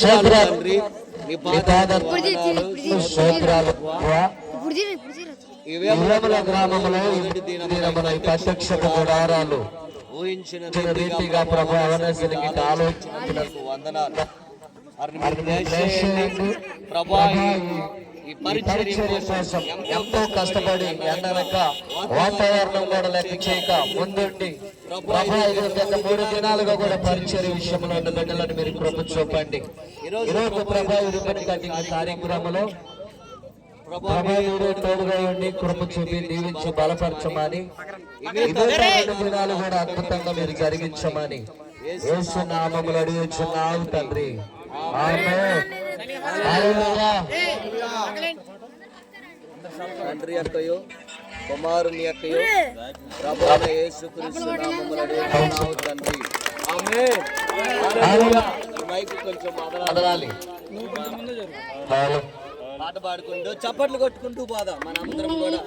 తండ్రి నీ స్తోత్రాలు. గ్రామంలో ప్రత్యక్ష గుడారాలు ఊహించిన రీతిగా ప్రభు అవనసులకి ఆలోచించినందుకు వందనాలు. ప్రభా ఈ పరిచర్య కోసం ఎంతో కష్టపడి ఎండనక వాతావరణం కూడా లెక్క చేయక ముందుండి ప్రభా గత 3 దినాలుగా కూడా పరిచర్య విషయంలో ఉన్న బిడ్డలను మీరు కృప చూపండి. ఈరోజు ప్రభా రిబ్బన్ కటింగ్ కార్యక్రమంలో ప్రభా మీరు తోడుగా ఉండి కృప చూపి దీవించి బలపరచమని, 2 దినాలు కూడా అద్భుతంగా మీరు జరిగించమని యేసు నామములో అడుగుచున్నాము తండ్రి. ఆమేన్. హల్లెలూయా. తండ్రి యొక్కయు కుమారుని యొక్కయు ప్రభువైన యేసుక్రీస్తు నామములో అడుగుచున్నాము తండ్రి. ఆమేన్. హల్లెలూయా. మైక్ కొంచెం అదరాలి. పాట పాడుకుంటూ చప్పట్లు కొట్టుకుంటూ పోదాం మనందరం కూడా.